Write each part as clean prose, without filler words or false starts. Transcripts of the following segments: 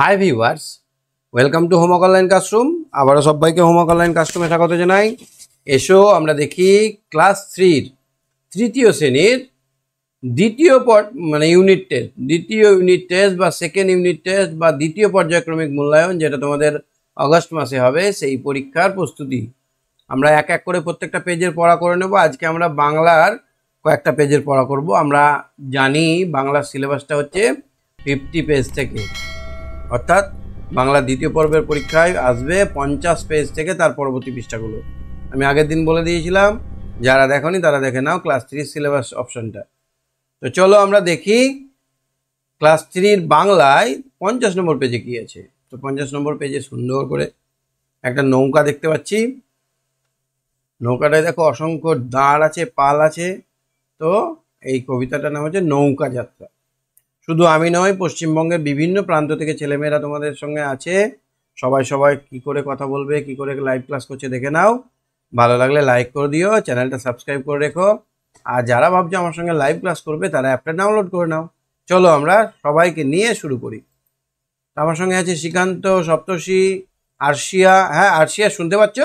Hi viewers, welcome to homework online classroom. আবারও সবাইকে homework online ক্লাসরুমে স্বাগত জানাই। এসো আমরা দেখি ক্লাস 3-র তৃতীয় শ্রেণীর দ্বিতীয় দ্বিতীয় ইউনিট টেস্ট বা সেকেন্ড ইউনিট টেস্ট বা দ্বিতীয় পর্যায়ক্রমিক মূল্যায়ন, যেটা তোমাদের আগস্ট মাসে হবে, সেই পরীক্ষার প্রস্তুতি। আমরা এক এক করে প্রত্যেকটা পেজের পড়া করে নেব। আজকে আমরা বাংলার কয়েকটা পেজের পড়া করব। আমরা জানি বাংলার সিলেবাসটা হচ্ছে 50 পেজ থেকে, অর্থাৎ বাংলা দ্বিতীয় পর্বের পরীক্ষায় আসবে 50 পেজ থেকে তার পরবর্তী পৃষ্ঠাগুলো। আমি আগের দিন বলে দিয়েছিলাম, যারা দেখোনি তারা দেখে নাও ক্লাস 3 সিলেবাস অপশনটা। তো চলো আমরা দেখি ক্লাস 3 বাংলায় 50 নম্বর পেজে কি আছে। তো 50 নম্বর পেজে সুন্দর করে একটা নৌকা দেখতে পাচ্ছি। নৌকাটায় দেখো অসংখ্য দাঁড় আছে, পাল আছে। তো এই কবিতাটার নাম হচ্ছে নৌকা যাত্রা। শুধু আমি নয়, পশ্চিমবঙ্গের বিভিন্ন প্রান্ত থেকে ছেলেমেয়েরা তোমাদের সঙ্গে আছে। সবাই কি করে কথা বলবে, কি করে লাইভ ক্লাস করছে দেখে নাও। ভালো লাগলে লাইক করে দিও, চ্যানেলটা সাবস্ক্রাইব করে রেখো। আর যারা ভাবছো আমার সঙ্গে লাইভ ক্লাস করবে তারা অ্যাপটা ডাউনলোড করে নাও। চলো আমরা সবাইকে নিয়ে শুরু করি। আমার সঙ্গে আছে শ্রীকান্ত, সপ্তর্ষি, আরশিয়া। হ্যাঁ আরশিয়া, শুনতে পাচ্ছ?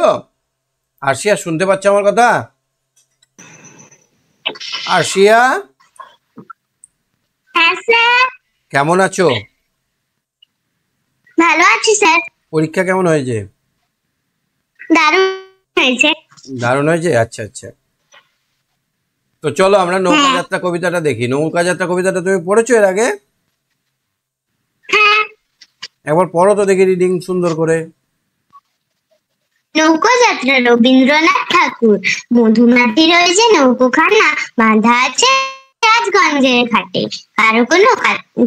আরশিয়া শুনতে পাচ্ছ আমার কথা? আরশিয়া, হ্যাঁ স্যার। কেমন আছো? ভালো আছি স্যার। পরীক্ষা কেমন হয়েছে? দারুণ হয়েছে। দারুণ হয়েছে, আচ্ছা আচ্ছা। তো চলো আমরা নৌকা যাত্রা কবিতাটা দেখি। নৌকা যাত্রা কবিতাটা তুমি পড়েছো এর আগে? হ্যাঁ। একবার পড়ো তো দেখি রিডিং সুন্দর করে। নৌকো যাত্রা রবীন্দ্রনাথ ঠাকুর। মধুমাটি রয়েছে নৌকোখানা, বাঁধা আছে রাজগঞ্জের ঘাটে। কারো কোনো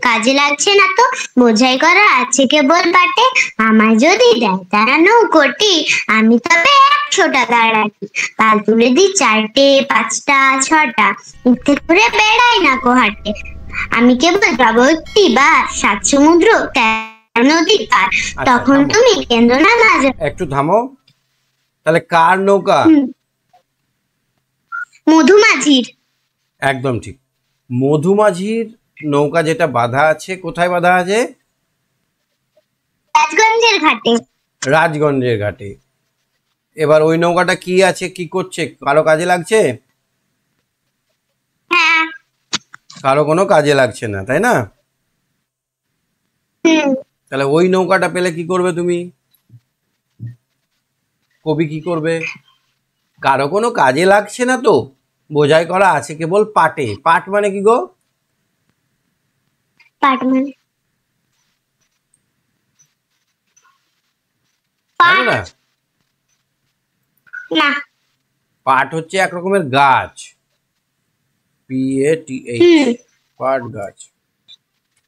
কাজে লাগছে না তো, বোঝাই করা আছে কেবল পাটে। আমায় যদি দেয় তারা নৌকোটি, আমি তবে 100টা দাঁড়াটি। পাল তুলে দিই 4টে 5টা 6টা, ইচ্ছে করে বেড়াই না কোহাটে। আমি কেবল যাবো একটি বার, 7 সমুদ্র 13 নদীর পার। তখন তুমি কেন্দ্র না মাঝে। একটু থামো। তাহলে কার নৌকা? মধুমাঝির। একদম ঠিক। মধুমাঝির নৌকা যেটা বাঁধা আছে, কোথায় বাঁধা আছে? রাজগঞ্জের ঘাটে। রাজগঞ্জের ঘাটে। এবার ওই নৌকাটা কি আছে, কি করছে? কারো কাজে লাগছে? হ্যাঁ। কারো কোনো কাজে লাগছে না, তাই না? তাহলে ওই নৌকাটা পেলে কি করবে তুমি? কবি কি করবে? কারো কোনো কাজে লাগছে না তো, বোঝাই করা আছে কেবল পাটে। পাট মানে কি গো? পাট মানে না, না, পাট হচ্ছে এক রকমের গাছ, PATH, পাট গাছ।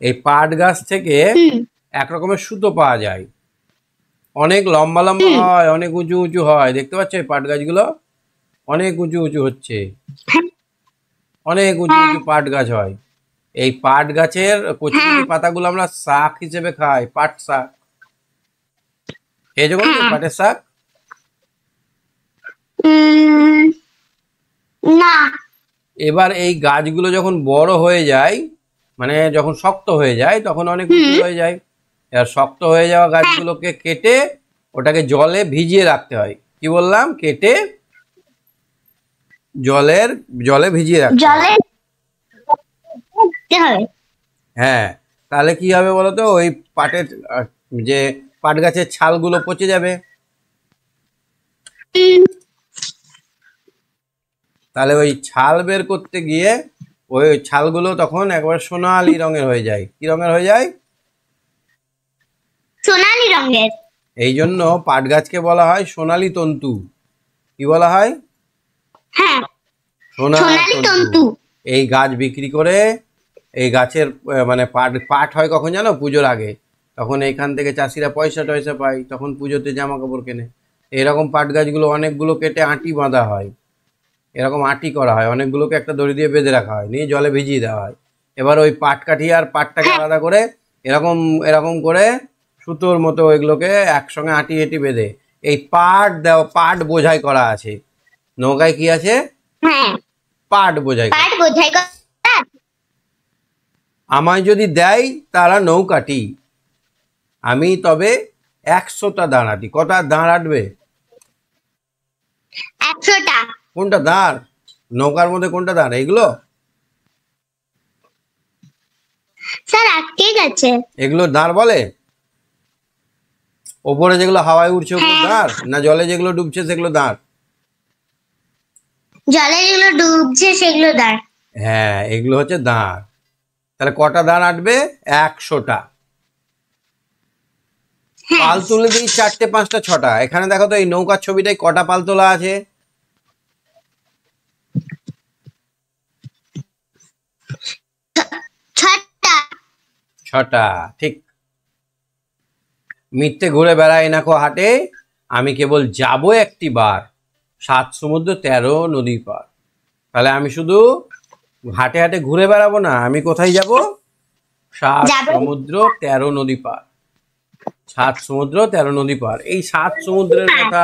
এই পাট গাছ থেকে এক রকমের সুতো পাওয়া যায়। অনেক লম্বা লম্বা হয়, অনেক উঁচু উঁচু হয়। দেখতে পাচ্ছ এই পাট গাছগুলো অনেক উঁচু উঁচু হচ্ছে, অনেক উঁচু উঁচু পাট গাছ হয়। এই পাট গাছের কচি কচি পাতাগুলো আমরা শাক হিসেবে খাই, পাট শাক। খেয়েছো কখনো পাটের শাক? না। এবার এই গাছগুলো যখন বড় হয়ে যায়, মানে যখন শক্ত হয়ে যায়, তখন অনেক উঁচু হয়ে যায়। এবার শক্ত হয়ে যাওয়া গাছগুলোকে কেটে ওটাকে জলে ভিজিয়ে রাখতে হয়। কি বললাম? কেটে জলে ভিজিয়ে রাখতে হয়। হ্যাঁ, তাহলে কি হবে বলতো? ওই পাটের যে পাট গাছের ছালগুলো পচে যাবে। তাহলে ওই ছাল বের করতে গিয়ে ওই ছালগুলো তখন একবার সোনালী রঙের হয়ে যায়। কি রঙের হয়ে যায়? সোনালী রঙের। এই জন্য পাট গাছকে বলা হয় সোনালী তন্তু। কি বলা হয়? হ্যাঁ, সোনালী তন্তু। এই গাছ বিক্রি করে, এই গাছের মানে পাট হয় কখন জানো? পুজোর আগে। তখন এইখান থেকে চাষিরা পয়সা টয়সা পায়, তখন পুজোতে জামা কাপড় কেনে। এরকম পাট গাছগুলো অনেকগুলো কেটে আঁটি বাঁধা হয়, এরকম আঁটি করা হয়, অনেকগুলোকে একটা দড়ি দিয়ে বেঁধে রাখা হয়, নিয়ে জলে ভিজিয়ে দেওয়া হয়। এবার ওই পাট কাঠি আর পাটটাকে আলাদা করে এরকম এরকম করে সুতোর মতো ওইগুলোকে একসঙ্গে আঁটি এঁটি বেঁধে এই পাট বোঝাই করা আছে। নৌকায় কি আছে? পাট বোঝাই। আমায় যদি দেয় তারা নৌকাটি, আমি তবে 100টা দাঁড় আঁটি। কটা দাঁড় আঁটবে? 100টা। কোনটা দাঁড়? নৌকার মধ্যে কোনটা দাঁড়? এইগুলো? স্যার আটকে গেছে। এগুলো দাঁড় বলে? ওপরে যেগুলো হাওয়ায় উড়ছে ওগুলো দাঁড়, না জলে যেগুলো ডুবছে সেগুলো দাঁড়? জলে যেগুলো ডুবছে সেগুলো দাঁড়। হ্যাঁ, এগুলো হচ্ছে দাঁড়। তাহলে কটা দাঁড় আঁটবে? 100টা। পাল তুলে দিই 4টে 5টা 6টা। এখানে দেখো তো এই নৌকার ছবিটায় কটা পাল তোলা আছে? 6টা। 6টা, ঠিক। মিথ্যে ঘুরে বেড়াই না কো হাটে, আমি কেবল যাব একটি বার, 7 সমুদ্র 13 নদী পার। তাহলে আমি শুধু হাটে হাটে ঘুরে বেড়াবো না, আমি কোথায় যাব? 7 সমুদ্র 13 নদী পার। 7 সমুদ্র 13 নদী পার। এই 7 সমুদ্রের কথা,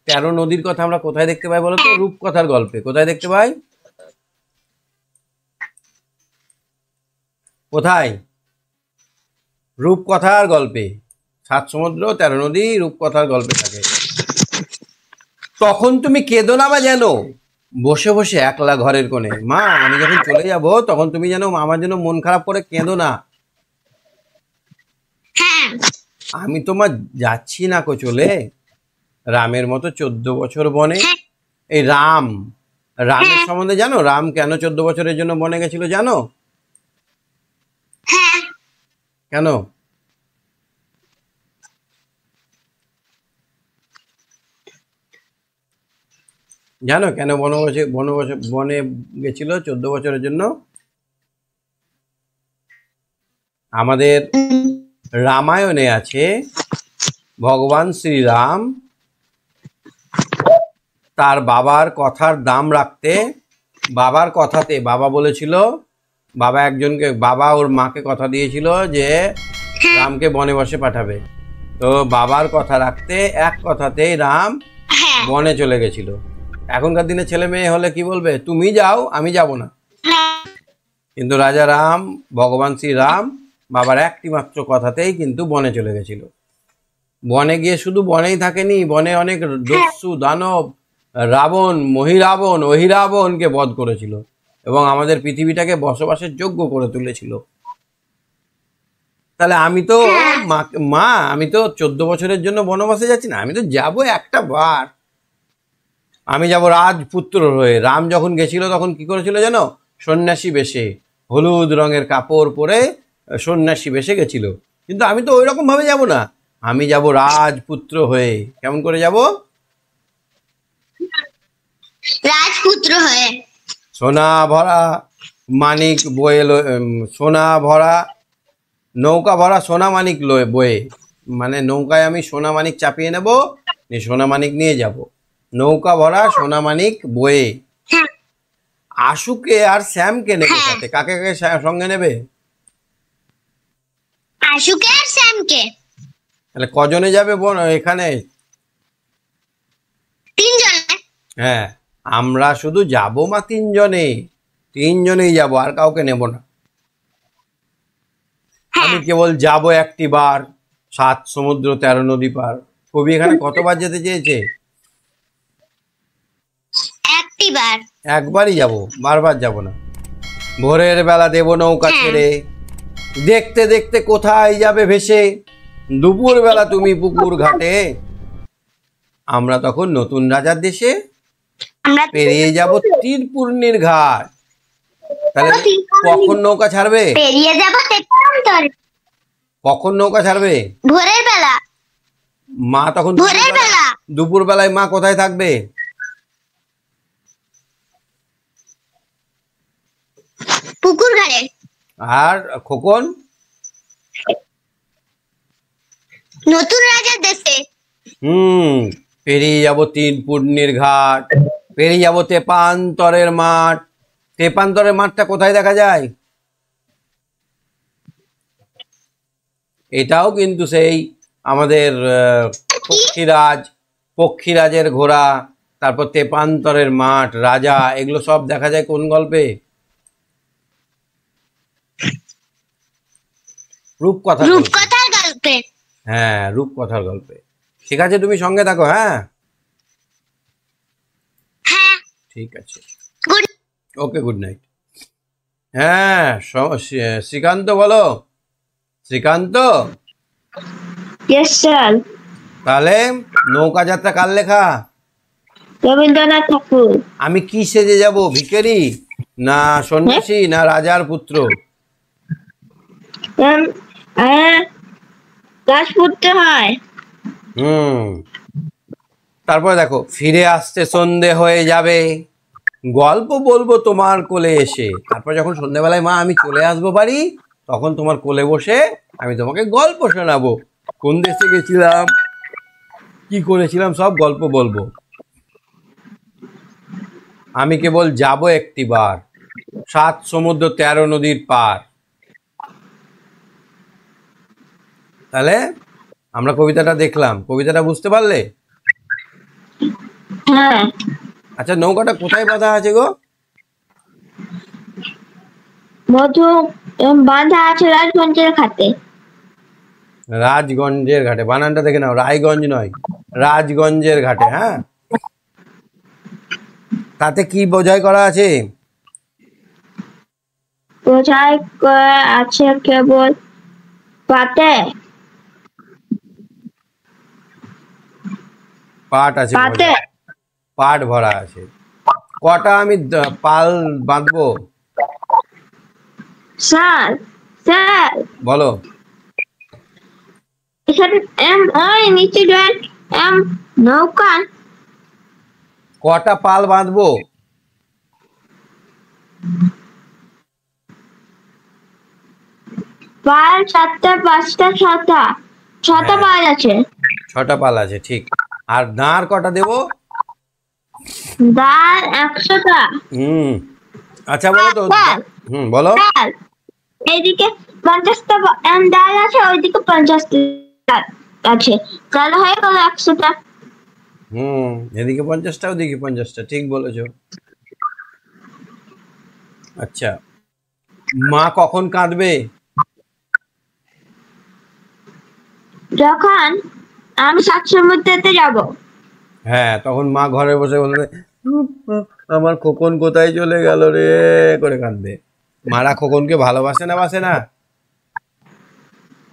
13 নদীর কথা আমরা কোথায় দেখতে পাই বলো তো? রূপকথার গল্পে। কোথায় দেখতে পাই? কোথায়? রূপকথার গল্পে। 7 সমুদ্র 13 নদী রূপকথার গল্পে থাকে। তখন তুমি কেঁদো না বা যেন, বসে বসে একলা ঘরের কোণে। মা, আমি যখন চলে যাব তখন তুমি যেন আমার জন্য মন খারাপ করে কেঁদো না। আমি তোমার যাচ্ছি না কো চলে, রামের মতো 14 বছর বনে। এই রামের সম্বন্ধে জানো? রাম কেন 14 বছরের জন্য বনে গেছিল জানো? কেন? জানো কেন বনে গেছিল 14 বছরের জন্য? আমাদের রামায়ণে আছে ভগবান শ্রীরাম তার বাবার কথার দাম রাখতে, বাবার কথাতে, বাবা বলেছিল, বাবা ওর মাকে কথা দিয়েছিল যে রামকে বনবাসে পাঠাবে। তো বাবার কথা রাখতে এক কথাতেই রাম বনে চলে গেছিল। এখনকার দিনে ছেলে মেয়ে হলে কি বলবে? তুমি যাও, আমি যাব না। কিন্তু রাজা রাম, ভগবান শ্রীরাম বাবার একটি মাত্র কথাতেই কিন্তু বনে চলে গেছিল। বনে গিয়ে শুধু বনেই থাকেনি, বনে অনেক দস্যু দানব, রাবণ, অহিরাবণকে বধ করেছিল এবং আমাদের পৃথিবীটাকে বসবাসের যোগ্য করে তুলেছিল। তাহলে আমি তো আমি তো 14 বছরের জন্য বনবাসে যাচ্ছি না, আমি তো যাব একটা বার। আমি যাব রাজপুত্র হয়ে। রাম যখন গেছিল তখন কি করেছিল জানো? সন্ন্যাসী বেশে, হলুদ রঙের কাপড় পরে সন্ন্যাসী বেশে গেছিল। কিন্তু আমি তো ওই রকম ভাবে যাব না, আমি যাব রাজপুত্র হয়ে। কেমন করে যাব? রাজপুত্র হয়ে। সোনা ভরা মানিক বয়ে, সোনা ভরা নৌকা ভরা সোনা মানিক বয়ে, মানে নৌকায় আমি সোনা মানিক চাপিয়ে নেব, সোনা মানিক নিয়ে যাব। নৌকা ভরা সোনা মানিক বয়ে। আশুকে আর শ্যামকে নেবে সাথে। কাকে কাকে সঙ্গে নেবে? আশুকে আর শ্যামকে। তাহলে কজনে যাবে এখানে? 3 জনে। হ্যাঁ, আমরা শুধু যাব মা 3 জনে, 3 জনেই যাব, আর কাউকে নেব না। আমি কেবল যাব একটি বার, 7 সমুদ্র 13 নদী পার। কবি এখানে কতবার যেতে চেয়েছে? একটিবার। একবারই যাব, বারবার যাব না। ভোরের বেলা দেব নৌকা ছেড়ে, দেখতে দেখতে কোথায় যাবে ভেসে, দুপুর বেলা তুমি পুকুর ঘাটে, আমরা তখন নতুন রাজার দেশে পেরিয়ে যাব তীরপূর্ণির ঘাট। তাহলে কখন নৌকা ছাড়বে? পেরিয়ে যাব তেপান্তরে। কখন নৌকা ছাড়বে? ভোরের বেলা। মা তখন ভোরের বেলা। দুপুর বেলায় মা কোথায় থাকবে? পুকুর ঘাটে। আর খোকন? নতুন রাজার দেশে। পেরিয়ে যাব তীরপূর্ণির ঘাট, পেরিয়ে যাব তেপান্তরের মাঠ। তেপান্তরের মাঠটা কোথায় দেখা যায়? এটাও কিন্তু সেই আমাদের পক্ষীরাজের ঘোড়া, তারপর তেপান্তরের মাঠ, রাজা, এগুলো সব দেখা যায় কোন গল্পে? রূপকথার গল্পে। হ্যাঁ, রূপকথার গল্পে। ঠিক আছে, তুমি সঙ্গে থাকো। হ্যাঁ, হ্যাঁ, ঠিক আছে, গুড। ওকে, গুড নাইট। হ্যাঁ, শ্রীকান্ত বলো। Srikanth, yes sir. তাহলে নৌকা যাত্রা কার লেখা? রবীন্দ্রনাথ ঠাকুর। আমি কি সেজে যাব, ভিখারি না সন্ন্যাসী না রাজার পুত্র? গাছ পুঁততে হয়। তারপরে দেখো, ফিরে আসতে সন্ধে হয়ে যাবে, গল্প বলবো তোমার কোলে এসে। তারপর যখন সন্ধ্যেবেলায় মা আমি চলে আসবো বাড়ি, তখন তোমার কোলে বসে আমি তোমাকে গল্প শোনাবো। কোন দেশে গেছিলাম, কি করেছিলাম, সব গল্প বলবো। আমি কেবল যাব একটিবার, 7 সমুদ্র 13 নদীর পার। তাহলে আমরা কবিতাটা দেখলাম, কবিতাটা বুঝতে পারলে? হ্যাঁ। আচ্ছা, নৌকাটা কোথায় বাঁধা আছে গো? মধু বাঁধা আছে রাজগঞ্জের ঘাটে। রাজগঞ্জের ঘাটে, বানানটা দেখে নাও, রায়গঞ্জ নয়, রাজগঞ্জের ঘাটে। হ্যাঁ, তাতে কি বোঝাই করা আছে? বোঝাই আছে কেবল পাতে। পাট আছে, পাতে পাট ভরা আছে। কটা আমি পাল বাঁধবো? স্যার, স্যার বলো। এখানে ওই নিচে নৌকা। কটা পাল বাঁধবো? পাল 4টা 5টা 6টা 6টা হ্যাঁ। পাল আছে। 6টা পাল আছে, ঠিক। আর দাঁড় কটা দেবো? দাঁড় 100টা। আচ্ছা, বলো তো। বলো। এইদিকে 50টা দাঁড় আছে, ওইদিকে 50টা আছে, তাহলে হয়ে গেল 100টা। এদিকে 50টা, ওদিকে 50টা, ঠিক বলেছো। আচ্ছা, মা কখন কাঁদবে? যখন আমি 7 সমুদ্রেতে যাব। হ্যাঁ, তখন মা ঘরে বসে বলবে, আমার খোকন কোথায় চলে গেল রে, করে কাঁদবে। মারা খোকনকে ভালোবাসে না বাসে না?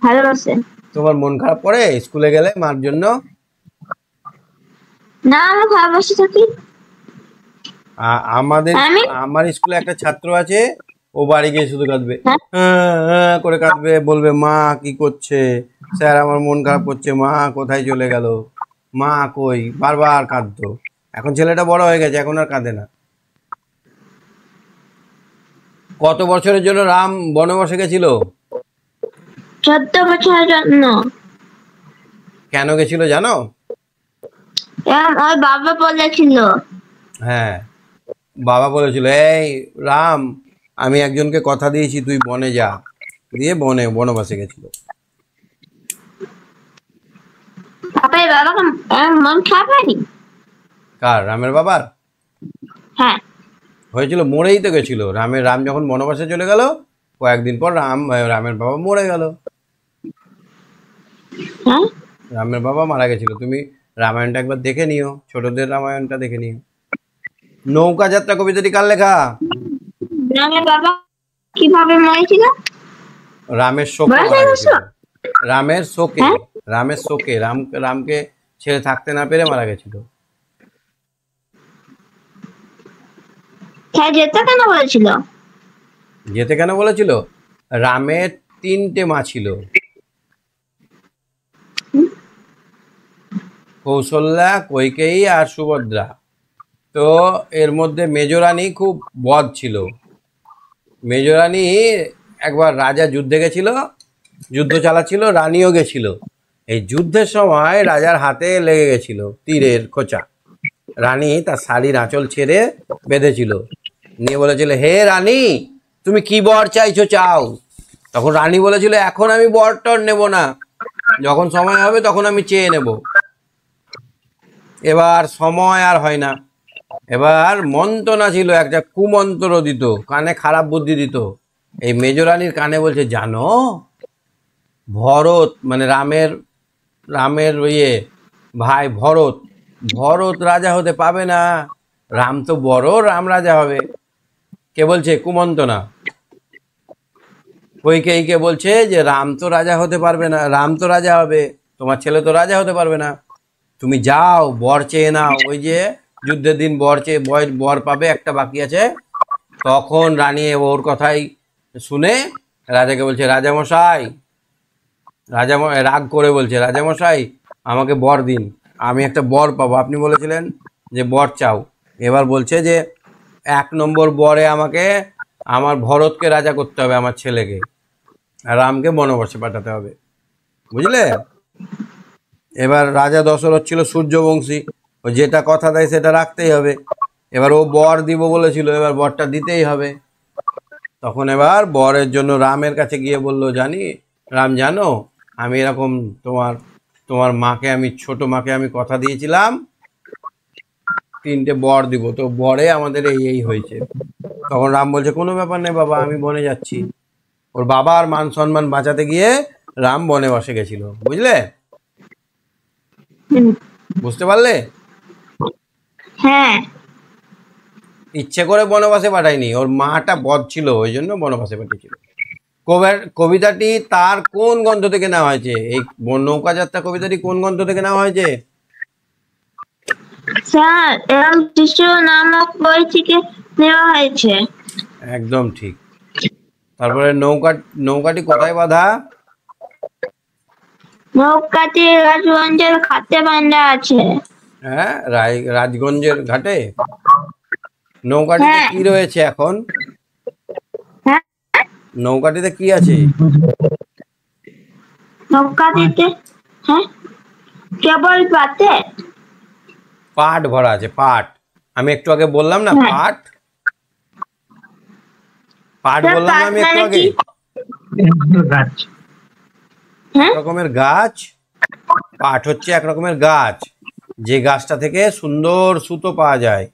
ভালোবাসে। তোমার মন খারাপ করে স্কুলে গেলে মার জন্য? না, আমি ভালোবাসে থাকি। আমার স্কুলে একটা ছাত্র আছে, ও বাড়ি গিয়ে শুধু কাঁদবে, হ্যাঁ? করে কাঁদবে, বলবে মা কি করছে, স্যার আমার মন খারাপ করছে, মা কোথায় চলে গেল, মা কই, বারবার কাঁদতো। এখন ছেলেটা বড় হয়ে গেছে, এখন আর কাঁদে না। কত বছরের জন্য রাম বনবাসে গেছিল? 14 বছরের জন্য। কেন গেছিল জানো? ওই বাবা বলেছিল। হ্যাঁ, বাবা বলেছিল, এই রাম, আমি একজনকে কথা দিয়েছি, তুই বনে যা, দিয়ে বনবাসে গেছিল। বাবাকে মন খারাপ হয়নি? কার? রামের বাবার? হ্যাঁ, হয়েছিল, মরেই তো গেছিল। রাম যখন বনবাসে চলে গেল, কয়েকদিন পর রামের বাবা মরে গেল। হ্যাঁ, রামের বাবা মারা গেছিল। তুমি রামায়ণটা একবার দেখে নিও, ছোটদের রামায়ণটা দেখে নিও। নৌকা যাত্রা কবিতাটি কার লেখা? রামের বাবা কিভাবে মরেছিল? রামের শোকে মারা গেছিল। রামের শোকে, রামের শোকে, রামকে ছেড়ে থাকতে না পেরে মারা গেছিল। যেতে কেন বলেছিল? যেতে কেন বলেছিল? রামের 3টে মা ছিল, কৌশল্যা, কৈকেয়ী আর সুভদ্রা। তো এর মধ্যে মেজরানী খুব বদ ছিল। মেজরানী একবার রাজা যুদ্ধে গেছিল, যুদ্ধ চালাচ্ছিল, রানীও গেছিল। এই যুদ্ধের সময় রাজার হাতে লেগে গেছিল তীরের খোঁচা। রানী তার শাড়ির আঁচল ছেড়ে বেঁধেছিল, নিয়ে বলেছিল, হে রানী, তুমি কি বর চাইছো চাও। তখন রানী বলেছিল, এখন আমি বর টর নেব না, যখন সময় হবে তখন আমি চেয়ে নেব। এবার সময় আর হয় না। এবার মন্ত্রণা ছিল, একটা কুমন্ত্র দিত, কানে খারাপ বুদ্ধি দিত। এই মেজরানীর কানে বলছে, জানো ভরত মানে রামের রামের ভাই ভরত, ভরত রাজা হতে পাবে না, রাম তো বড়, রাম রাজা হবে। কে বলছে? কুমন্তনা কৈকেয়ীকে বলছে যে রাম তো রাজা হতে পারবে না, রাম তো রাজা হবে, তোমার ছেলে তো রাজা হতে পারবে না, তুমি যাও বর চেয়ে নাও। ওই যে যুদ্ধের দিন বর চেয়ে বর পাবে, একটা বাকি আছে। তখন রানী ওর কথাই শুনে রাজাকে বলছে, রাজামশাই, রাগ করে বলছে, রাজামশাই আমাকে বর দিন, আমি একটা বর পাবো, আপনি বলেছিলেন যে বর চাও। এবার বলছে যে 1 নম্বর বরে আমাকে আমার ভরতকে রাজা করতে হবে, আমার ছেলেকে, আর রামকে বনবাসে পাঠাতে হবে, বুঝলে? এবার রাজা দশরথ ছিল সূর্যবংশী, ও যেটা কথা দেয় সেটা রাখতেই হবে। এবার ও বর দিব বলেছিল, এবার বরটা দিতেই হবে। তখন এবার বরের জন্য রামের কাছে গিয়ে বলল, রাম জানো, আমি এরকম তোমার মাকে, আমি ছোট মাকে আমি কথা দিয়েছিলাম 3টে বর দিব, তো বরে আমাদের এই হয়েছে। তখন রাম বলছে, কোনো ব্যাপার নেই বাবা, আমি বনে যাচ্ছি। ওর বাবার মান সম্মান বাঁচাতে গিয়ে রাম বনে বসে গেছিল, বুঝলে? বুঝতে পারলে? হ্যাঁ। ইচ্ছে করে বনবাসে পাঠায়নি, ওর মাটা বধ ছিল, ওই জন্য বনবাসে পাঠিয়েছিল। কবিতাটি তার কোন গ্রন্থ থেকে নেওয়া হয়েছে? এই নৌকা যাত্রা কবিতাটি কোন গ্রন্থ থেকে নেওয়া হয়েছে? স্যার এরম শিশু নামক বই থেকে নেওয়া হয়েছে। একদম ঠিক। তারপরে নৌকাটি কোথায় বাঁধা? নৌকাটি রাজগঞ্জের ঘাটে বাঁধা আছে। হ্যাঁ, রাজগঞ্জের ঘাটে। নৌকাটিতে কি রয়েছে এখন? হ্যাঁ, নৌকাটিতে কি আছে? নৌকাটিতে কেবল পাতে পাট ভরা আছে, পাট। আমি একটু আগে বললাম না, পাট বললাম না আমি একটু আগে? এক রকমের গাছ, পাট হচ্ছে এক রকমের গাছ, যে গাছটা থেকে সুন্দর সুতো পাওয়া যায়।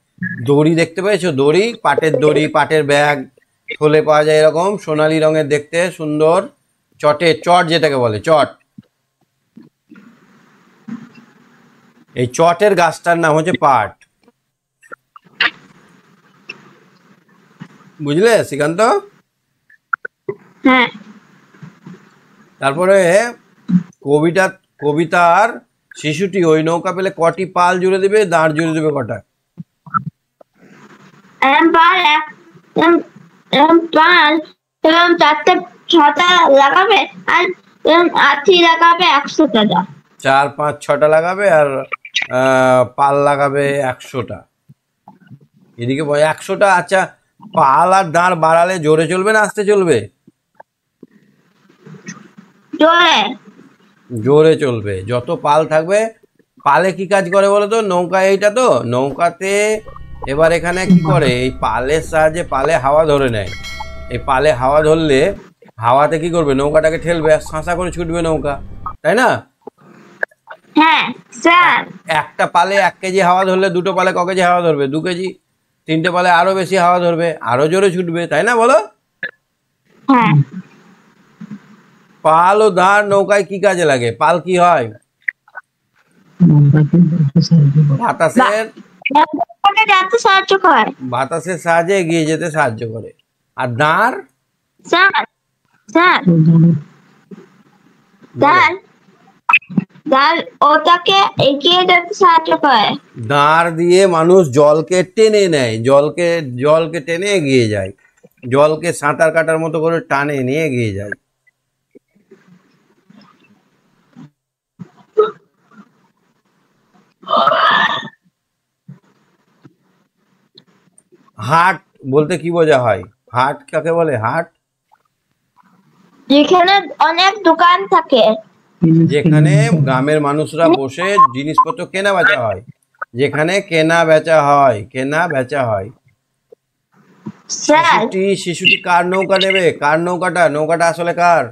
দড়ি দেখতে পেয়েছো? দড়ি, পাটের দড়ি, পাটের ব্যাগ, থলে পাওয়া যায় এরকম সোনালী রঙের দেখতে সুন্দর। চট যেটাকে বলে চট, এই চটের গাছটার নাম হচ্ছে পাট, বুঝলে শ্রীকান্ত? হ্যাঁ। তারপরে কবিতার শিশুটি ওই নৌকা পেলে কটি পাল জুড়ে দেবে, দাঁড় জুড়ে দেবে কটা? পাল এবং 4টে 6টা লাগাবে, আর আঠি লাগাবে 100টা। 4 5 6টা লাগাবে, আর পাল লাগাবে 100টা। এদিকে 100টা। আচ্ছা, পাল আর দাঁড় বাড়ালে জোরে চলবে না আস্তে চলবে? জোরে চলবে। যত পাল থাকবে, পালে কি কাজ করে বলো তো? নৌকা এইটা তো, নৌকাতে এবার এখানে কি করে, এই পালের সাহায্যে পালে হাওয়া ধরে নেয়। এই পালে হাওয়া ধরলে হাওয়াতে কি করবে, নৌকাটাকে ঠেলবে আর শাঁসা করে ছুটবে নৌকা, তাই না? হ্যাঁ স্যার। একটা পালে 1 কেজি হাওয়া ধরলে 2টো পালে ক কেজি হাওয়া ধরবে? 2 কেজি। 3টে পালে আরো বেশি হাওয়া ধরবে, আরো জোরে ছুটবে, তাই না বলো? হ্যাঁ। পাল ও দাঁড় নৌকায় কি কাজে লাগে? পাল কি হয়? বাতাসের সাহায্যে এগিয়ে যেতে সাহায্য করে। আর দাঁড়? ওটাকে এগিয়ে যেতে সাহায্য করে। দাঁড় দিয়ে মানুষ জলকে টেনে নেয়, জলকে টেনে এগিয়ে যায়, জলকে সাঁতার কাটার মতো করে টানে নিয়ে এগিয়ে যায়। হাট বলতে কি বোঝা হয়? হাট কাকে বলে? হাট যেখানে অনেক দোকান থাকে, যেখানে গ্রামের মানুষরা বসে জিনিসপত্র কেনা বেচা হয়, যেখানে কেনা বেচা হয়। শিশুটি কার নৌকা নেবে? কার নৌকাটা আসলে কার?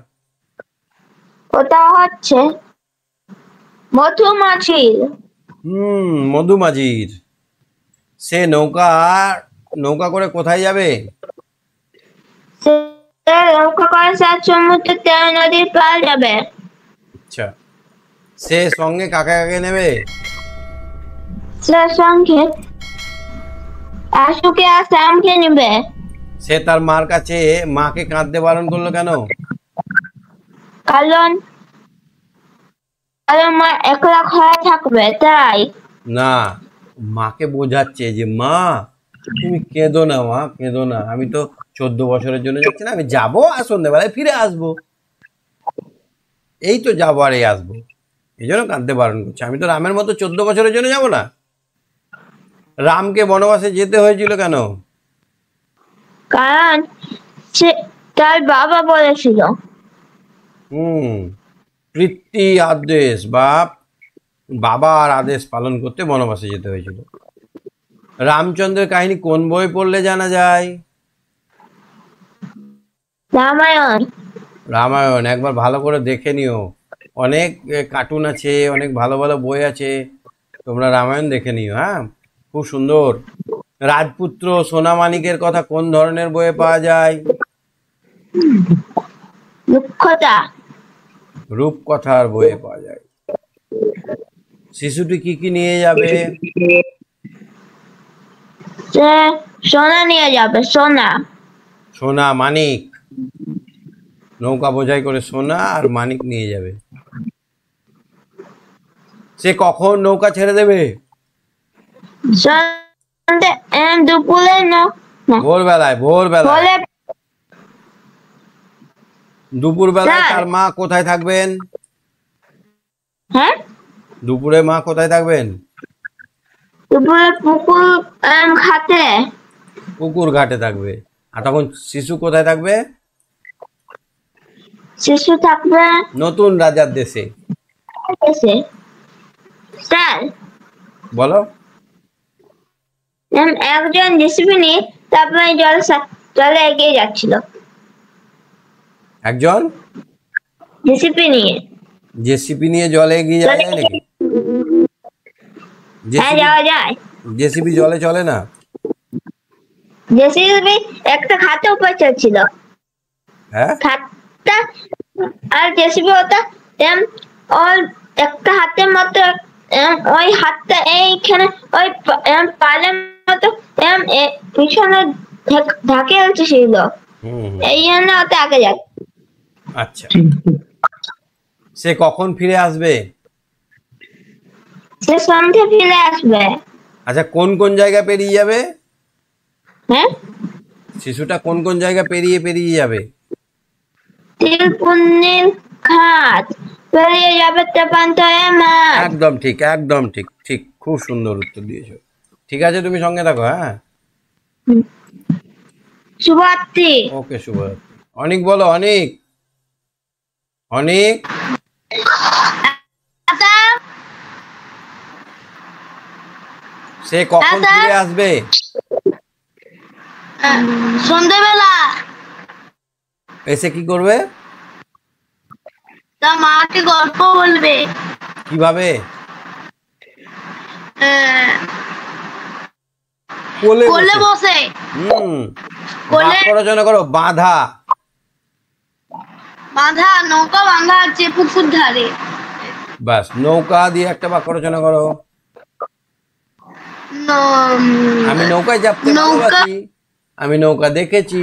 ওটা হচ্ছে মধুমাছির। মধুমাঝির। সে নৌকা করে কোথায় যাবে? নৌকা করে সমুদ্র নদীর পার যাবে। আচ্ছা, সে সঙ্গে কাকে কাকে নেবে? সে সঙ্গে আশুকে আর শ্যামকে নেবে। সে তার মার কাছে মাকে কাঁদতে বারণ করলো কেন? কারণ কারণ মা একলা ঘরে থাকবে তাই। না, মাকে বোঝাচ্ছে যে মা তুমি কেঁদো না, মা কেঁদো না, আমি তো 14 বছরের জন্য যাচ্ছি না, আমি যাবো আর সন্ধ্যেবেলায় ফিরে আসবো, এই তো যাবো আর এই আসবো, এই জন্য কাঁদতে বারণ করছে। আমি তো রামের মতো 14 বছরের জন্য যাব না। রামকে বনবাসে যেতে হয়েছিল কেন? কারণ সে তার বাবা বলেছিল। পিতৃ আদেশ বা বাবার আদেশ পালন করতে বনবাসে যেতে হয়েছিল। রামচন্দ্রের কাহিনী কোন বই পড়লে জানা যায়? রামায়ণ। রামায়ণ একবার ভালো করে দেখে নিও, অনেক কার্টুন আছে, অনেক ভালো ভালো বই আছে, তোমরা রামায়ণ দেখে নিও। হ্যাঁ, খুব সুন্দর। রাজপুত্র সোনামানিকের কথা কোন ধরনের বইয়ে পাওয়া যায়? রূপকথা। রূপকথার বইয়ে পাওয়া যায়। শিশুটি কি কি নিয়ে যাবে? সে সোনা নিয়ে যাবে, সোনা। সোনা মানিক, নৌকা বোঝাই করে সোনা আর মানিক নিয়ে যাবে। সে কখন নৌকা ছেড়ে দেবে? দুপুরে ভোরবেলায়। দুপুরবেলায় তার মা কোথায় থাকবেন? হ্যাঁ, দুপুরে মা কোথায় থাকবেন? দুপুরে ঘাটে। পুকুর ঘাটে থাকবে। আর তখন শিশু কোথায় থাকবে? শিশু থাকবে নতুন রাজার দেশে। স্যার বলো। একজন জেসিপি নিয়ে তারপরে জলে এগিয়ে যাচ্ছিল। একজন জেসিপি নিয়ে জলে এগিয়ে যাওয়া যায় নাকি? হ্যাঁ, যাওয়া যায়। জেসিপি জলে চলে না। জেসিপি একটা খাতে উপর চলছিল। হ্যাঁ, খাতটা আর জেসিপি ওটা ওর একটা হাতের মতো, ওই হাতটা এইখানে ওই পালের মতো পিছনে ঢাকে ছিল, এই জন্য ওটা আগে যাচ্ছে। আচ্ছা, সে কখন ফিরে আসবে? সে সন্ধ্যে ফিরে আসবে। আচ্ছা, কোন কোন জায়গা পেরিয়ে যাবে? হ্যাঁ, শিশুটা কোন কোন জায়গা পেরিয়ে যাবে? তিলকুন্নির ঘাট পেরিয়ে যাবে, তেপান্তরে মাঠ। একদম ঠিক, খুব সুন্দর উত্তর দিয়েছো। ঠিক আছে, তুমি সঙ্গে থাকো। হ্যাঁ, শুভরাত্রি। ওকে, শুভরাত্রি। অনেক বলো, অনেক। সে কখন ফিরে আসবে? সন্ধ্যেবেলা। এসে কি করবে? তার মাকে গল্প বলবে। কিভাবে? কোলে বসে। রচনা করো। বাঁধা নৌকা বাঁধা আছে পুকুর ধারে। বাস, নৌকা দিয়ে একটা বাক্য রচনা করো। আমি নৌকায় চাপতে ভালোবাসি, আমি নৌকা দেখেছি।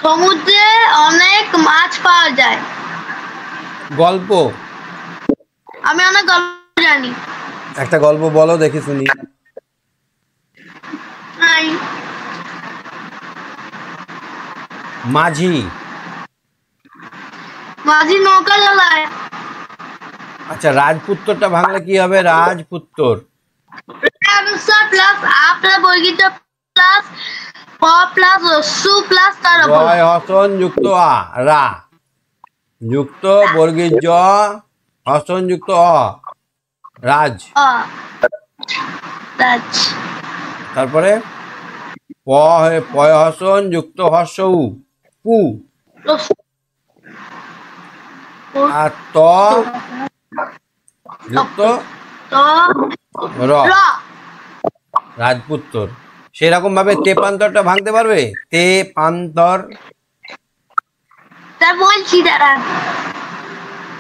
সমুদ্রে অনেক মাছ পাওয়া যায়। গল্প, আমি অনেক গল্প জানি। একটা গল্প বলো দেখি শুনি। মাঝি নৌকা চালায়। আচ্ছা, রাজপুত্তরটা ভাঙলে কি হবে? রাজপুত্তর প্লাস আ প্লাস বর্গিত প্লাস প প্লাস সু প্লাস তার জয় হসন যুক্ত আ, রা যুক্ত বর্গীর জ, হসন যুক্ত অ, রাজ। তারপরে পয় হসন যুক্ত হর্ষ উ, পু। আর ত যুক্ত র, রাজপুত্তর। সেরকম ভাবে তেপান্তরটা ভাঙতে পারবে? তেপান্তর। স্যার বলছি, দাঁড়া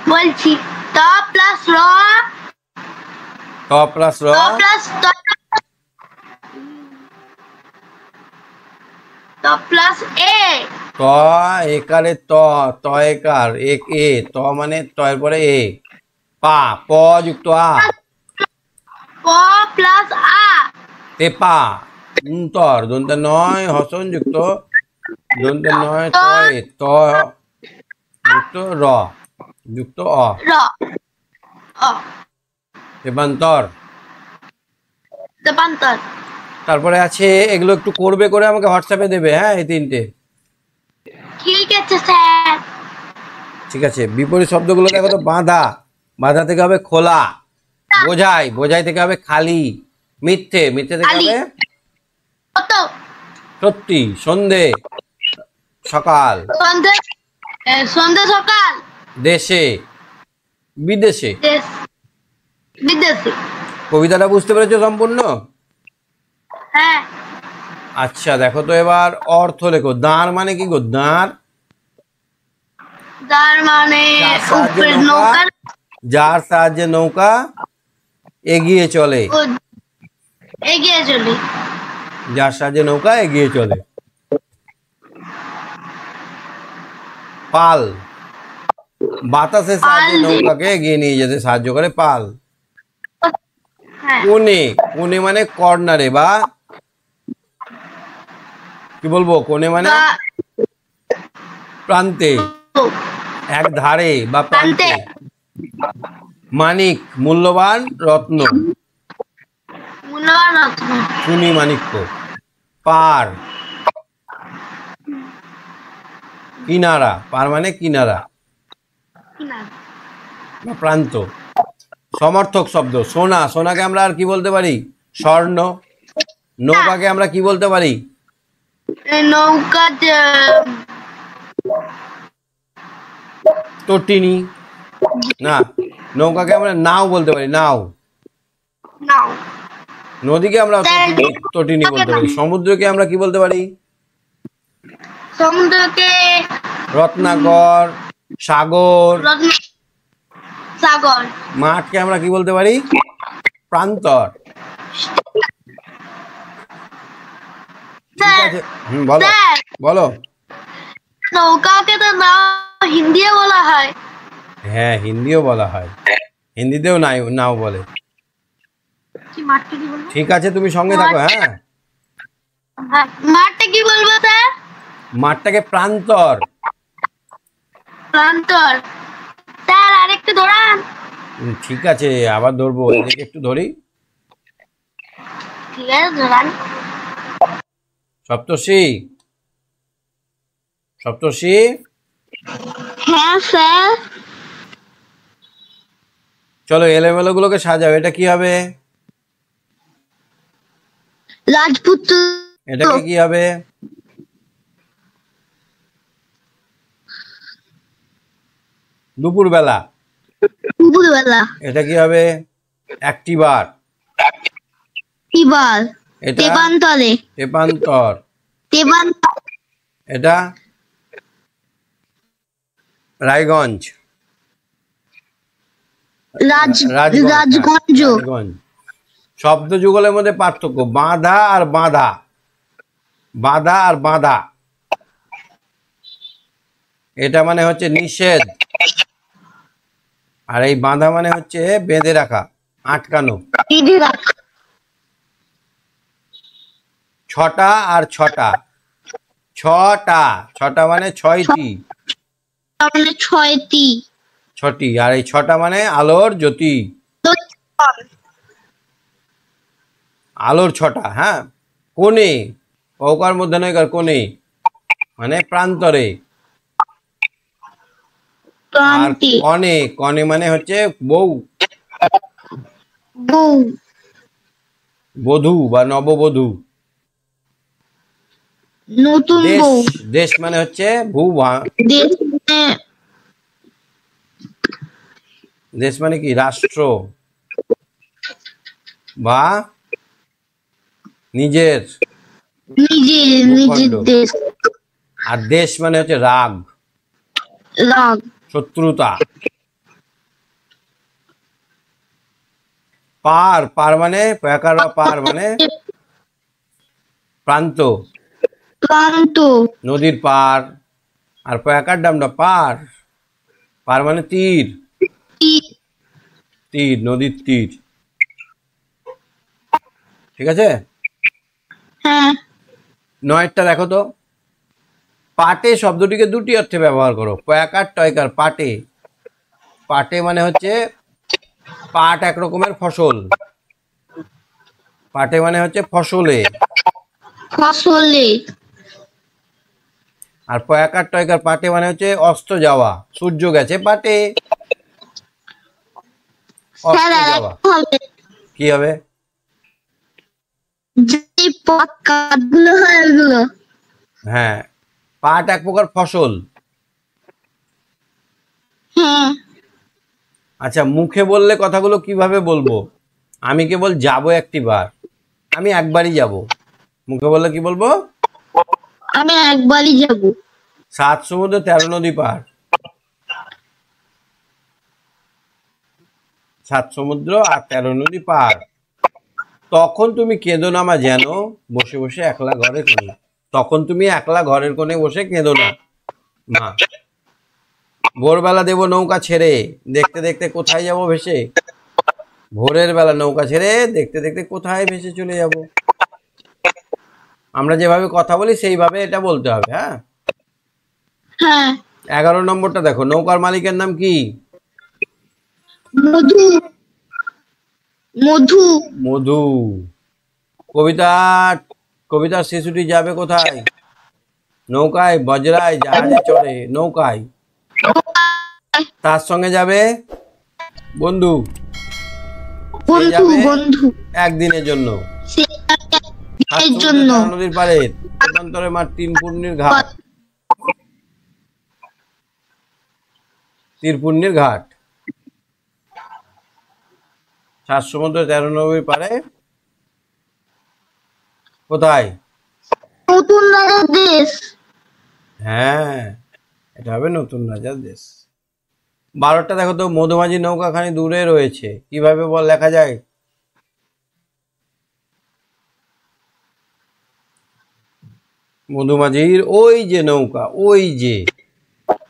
বলছি। ত প্লাস র, ত প্লাস র, ত প্লাস ত প্লাস এ, ত একারে ত, ত একার, এক এ, ত মানে ত এর পরে এ, পা, প যুক্ত আ, প প্লাস আ, তেপা, তর, দন্তে নয়, হসন যুক্ত, দন্তে নয়, তয়, ত যুক্ত র, যুক্ত অ, র, অ, তেপান্তর। তেপান্তর। তারপরে আছে, এগুলো একটু করবে করে আমাকে হোয়াটসঅ্যাপে দেবে, হ্যাঁ, এই তিনটে। ঠিক আছে স্যার। ঠিক আছে, বিপরীত শব্দগুলো দেখো তো। বাঁধা, বাঁধা থেকে হবে খোলা। বোঝাই, বোঝাই থেকে হবে খালি। মিথ্যে, মিথ্যে থেকে খালি। হবে কত? সত্যি। সন্ধে, সকাল। সন্ধে, সন্ধে সকাল। দেশে, বিদেশে। দেশ, বিদেশে। কবিতাটা বুঝতে পেরেছো সম্পূর্ণ? হ্যাঁ। আচ্ছা, দেখো তো এবার অর্থ লেখো। দাঁড় মানে কি গো? দাঁড়, তার মানে যার সাহায্যে উপরে নৌকা, নৌকা, যার সাহায্যে নৌকা এগিয়ে চলে। ও এগিয়ে চলি। যার সাহায্যে নৌকা এগিয়ে চলে। পাল, বাতাসের সাহায্যে পাল। নৌকাকে এগিয়ে নিয়ে যেতে সাহায্য করে পাল। হ্যাঁ। কোণে, কোণে মানে কর্নারে বা কি বলবো, কোণে মানে বা- প্রান্তে, ও, এক ধারে বা প্রান্তে। মানিক, মূল্যবান রত্ন, মূল্যবান রত্ন। সুনি মাণিক্য। পার, কিনারা, পার মানে কিনারা না, বা প্রান্ত। সমর্থক শব্দ, সোনা, সোনাকে আমরা আর কি বলতে পারি? স্বর্ণ। নৌকাকে আমরা কি বলতে পারি? নৌকা, তটিনী। না, নৌকাকে আমরা নাও বলতে পারি, নাও। নাও। নদীকে আমরা তটিনী বলতে পারি। সমুদ্রকে আমরা কি বলতে পারি? সমুদ্রকে রত্নাকর, সাগর। রত্ন, সাগর। মাঠকে আমরা কি বলতে পারি? প্রান্তর। ঠিক আছে, বলো স্যার, বলো। নৌকাকে তো নাও হিন্দিতে বলা হয়। হ্যাঁ, হিন্দিও বলা হয়, হিন্দিতেও নাও বলে। কি মাঠটা কি বলবো? ঠিক আছে, তুমি সঙ্গে থাকো। হ্যাঁ, মাঠটা কি বলবো স্যার? মাঠটাকে প্রান্তর। প্রান্তর। স্যার আরেকটু ধরান। ঠিক আছে, আবার ধরবো, এদিকে একটু ধরি। ঠিক আছে, ধরান। সপ্তর্ষি, সপ্তর্ষি। হ্যাঁ স্যার। চলো, এলোমেলো গুলোকে সাজাও। এটা কি হবে? রাজপুত্র। এটাকে কি হবে? দুপুরবেলা। দুপুরবেলা। এটা কি হবে? একটিবার। এবার এটা তেপান্তরে। তেপান্তর। তেপান্তর। এটা রায়গঞ্জ, রাজগঞ্জ। রাজগঞ্জ। শব্দ যুগলের মধ্যে পার্থক্য, বাঁধা আর বাঁধা, বাঁধা আর বাঁধা। এটা মানে হচ্ছে নিষেধ, আর এই বাঁধা মানে হচ্ছে বেঁধে রাখা, আটকানো। ছটা আর ছটা, ছটা, ছটা মানে ছয়টি, মানে ছয়টি, ছটি। আর এই ছটা মানে আলোর জ্যোতি, আলোর ছটা। হ্যাঁ, কোণে, কৌকার মধ্যে নয়, কোণে মানে প্রান্তরে। আর কনে, কনে মানে হচ্ছে বউ, বউ, বধূ বা নববধূ। নতুন দেশ, বউ। দেশ মানে হচ্ছে দেশ, দেশ মানে কি? রাষ্ট্র বা নিজের, নিজের ভূখণ্ড। দেশ। আর দেশ মানে হচ্ছে রাগ, রাগ। শত্রুতা। পার, পার মানে প্যাকার পার মানে প্রান্ত, প্রান্ত। নদীর পার। আর প্যাকার ডামটা পার, পার মানে তীর, তীর, নদীর তীর। ঠিক আছে। হ্যাঁ। 9টা দেখো তো। পাটে শব্দটিকে দুটি অর্থে ব্যবহার করো। প্যাকার টয়কার। পাটে, পাটে মানে হচ্ছে পাট এক রকমের ফসল, পাটে মানে হচ্ছে ফসলে। ফসলে। আর পয়াকার টয়কার পাটে মানে হচ্ছে অস্ত যাওয়া, সূর্য গেছে পাটে, অস্ত যাওয়া। কি হবে? যে পাট কাঠগুলো হয় ওগুলো। হ্যাঁ, পাট এক প্রকার ফসল। হ্যাঁ। আচ্ছা, মুখে বললে কথাগুলো কিভাবে বলবো? আমি কেবল যাব একটি বার, আমি একবারই যাব। মুখে বললে কি বলবো? আমি একবারই যাব। 7 সমুদ্র 13 নদী পার। 7 সমুদ্র আর 13 নদী পার। তখন তুমি কেঁদো না মা যেন বসে বসে একলা ঘরে কোণে। তখন তুমি একলা ঘরের কোণে বসে কেঁদো না মা। ভোরবেলা দেব নৌকা ছেড়ে, দেখতে দেখতে কোথায় যাব ভেসে। ভোরের বেলা নৌকা ছেড়ে দেখতে দেখতে কোথায় ভেসে চলে যাব। আমরা যেভাবে কথা বলি সেইভাবে এটা বলতে হবে। হ্যাঁ। হ্যাঁ। 11 নম্বরটা দেখো। নৌকার মালিকের নাম কি? মধু। মধু। মধু। কবিতার শিশুটি যাবে কোথায়? নৌকায়, বজরায়, জাহাজে চড়ে। নৌকায়। তার সঙ্গে যাবে বন্ধু, বন্ধু। বন্ধু। একদিনের জন্য। এর জন্য। নদীর পাড়ে পক্ষান্তরে মাঠ তিনপূর্ণির ঘাট, তীরপূর্ণির ঘাট। 7 সমুদ্র 13 নদীর পাড়ে কোথায়? নতুন রাজার দেশ। হ্যাঁ, এটা হবে নতুন রাজার দেশ। 12টা দেখো তো। মধুমাঝি নৌকাখানি দূরে রয়েছে, কিভাবে বল লেখা যায়? মধুমাঝির ওই যে নৌকা, ওই যে,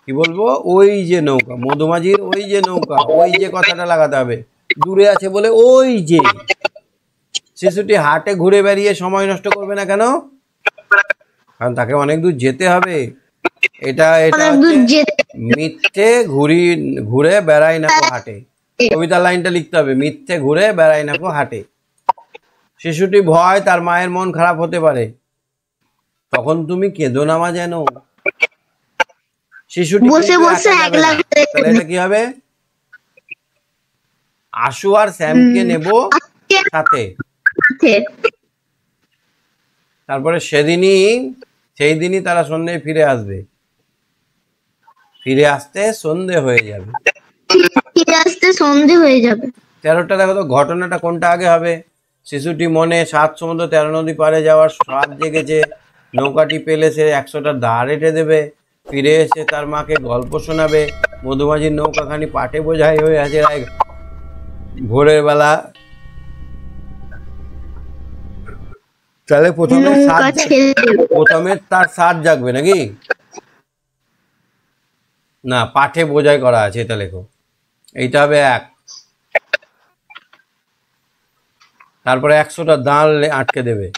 কি বলবো? ওই যে নৌকা, মধুমাঝির ওই যে নৌকা। ওই যে কথাটা লাগাতে হবে, দূরে আছে বলে ওই যে। শিশুটি হাটে ঘুরে বেরিয়ে সময় নষ্ট করবে না কেন? কারণ তাকে অনেক দূর যেতে হবে। এটা হচ্ছে মিথ্যে ঘুরে বেড়াই না কো হাটে। কবিতার লাইনটা লিখতে হবে, মিথ্যে ঘুরে বেড়াই না কো হাটে। শিশুটি ভয় তার মায়ের মন খারাপ হতে পারে, তখন তুমি কেঁদো না মা যেন। শিশুটি বসে বসে একলা। তাহলে এটা কি হবে? আশু আর শ্যামকে নেব সাথে। তারপরে সেই দিনই তারা সন্ধ্যায় ফিরে আসবে। ফিরে আসতে সন্ধে হয়ে যাবে। ফিরে আসতে সন্ধে হয়ে যাবে। 13টা দেখো তো। ঘটনাটা কোনটা আগে হবে? শিশুটি মনে 7 সমুদ্র 13 নদী পারে যাওয়ার স্বাদ জেগেছে। নৌকাটি পেলে সে 100টা দা রেটে দেবে। ফিরে এসে তার মাকে গল্প শোনাবে। মধুমাঝির নৌকাখানি পাটে বোঝাই হয়ে আছে ভোরের বেলা। তাহলে প্রথমে তার সাত জাগবে নাকি? না, পাঠে বোঝাই করা আছে, এটা লেখো। এইটা হবে 1। তারপরে 100টা দাঁড় আটকে দেবে।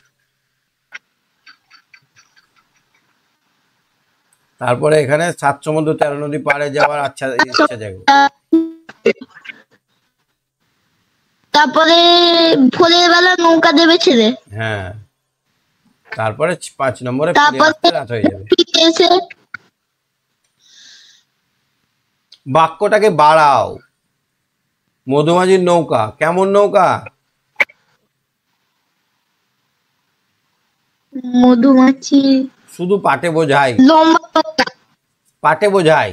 তারপরে এখানে 7 সমুদ্র 13 নদী পাড়ে যাওয়ার ইচ্ছা জাগবে। তারপরে ভোরের বেলা নৌকা দেবে ছেড়ে। হ্যাঁ, তারপরে 5 নম্বরে রাত হয়ে যাবে। বাক্যটাকে বাড়াও। মধুমাঝির নৌকা কেমন নৌকা? মধুমাছি শুধু পাটে বোঝাই, পাটে বোঝাই।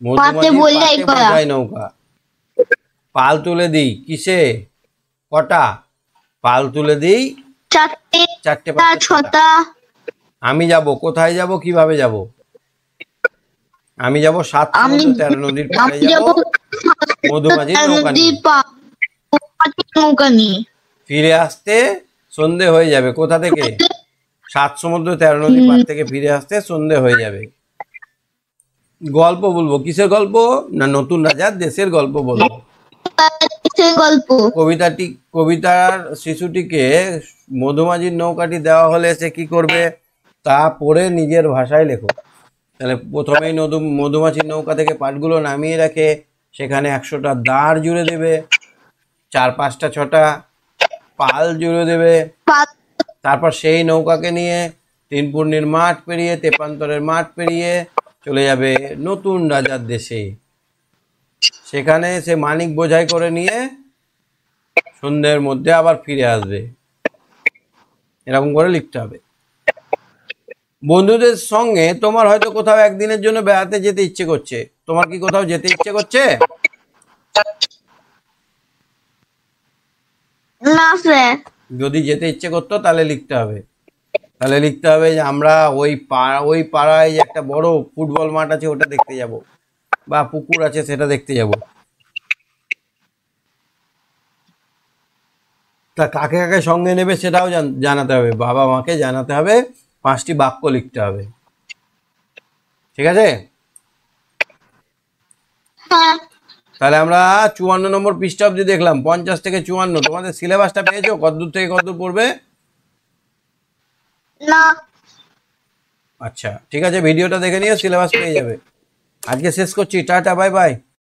বোঝাই নৌকা। পাল তুলে দিই কিসে? কটা পাল তুলে দিই? 4টে 5টে। আমি যাব কোথায়? যাব কিভাবে যাব? আমি যাব 7 সমুদ্র 13 নদীর পাড়ে যাব মধুমাছির নৌকা নিয়ে। নৌকা নিয়ে ফিরে আসতে সন্ধে হয়ে যাবে। কোথা থেকে? 7 সমুদ্র 13 নদীর পাড় থেকে ফিরে আসতে সন্ধে হয়ে যাবে। গল্প বলবো। কিসের গল্প? না নতুন রাজার দেশের গল্প বলবো। গল্প। কবিতার শিশুটিকে মধুমাছির নৌকাটি দেওয়া হলে সে কি করবে তা পড়ে নিজের ভাষায় লেখো। তাহলে প্রথমেই মধুমাছির নৌকা থেকে পাটগুলো নামিয়ে রাখে, সেখানে 100টা দাঁড় জুড়ে দেবে, 4-5টা 6টা পাল জুড়ে দেবে। তারপর সেই নৌকাকে নিয়ে 3 পূর্ণির মাঠ পেরিয়ে তেপান্তরের মাঠ পেরিয়ে চলে যাবে নতুন রাজার দেশে। সেখানে সে মানিক বোঝাই করে নিয়ে সন্ধ্যের মধ্যে আবার ফিরে আসবে। এরকম করে লিখতে হবে। বন্ধুদের সঙ্গে তোমার হয়তো কোথাও একদিনের জন্য বেড়াতে যেতে ইচ্ছে করছে। তোমার কি কোথাও যেতে ইচ্ছে করছে? না স্যার। যদি যেতে ইচ্ছে করতো তাহলে লিখতে হবে। যে আমরা ওই পাড়ায় যে একটা বড় ফুটবল মাঠ আছে ওটা দেখতে যাব, বা পুকুর আছে সেটা দেখতে যাব। তা কাকে কাকে সঙ্গে নেবে সেটাও জানাতে হবে, বাবা মাকে জানাতে হবে। 5টি বাক্য লিখতে হবে। ঠিক আছে? তাহলে আমরা 54 নম্বর পৃষ্ঠা অবধি দেখলাম। 50 থেকে 54 তোমাদের সিলেবাসটা পেয়েছো? কতদূর থেকে কতদূর পড়বে? না। আচ্ছা ঠিক আছে, ভিডিওটা দেখে নিও, সিলেবাস পেয়ে যাবে। আজকে শেষ করছি। Tata, bye bye.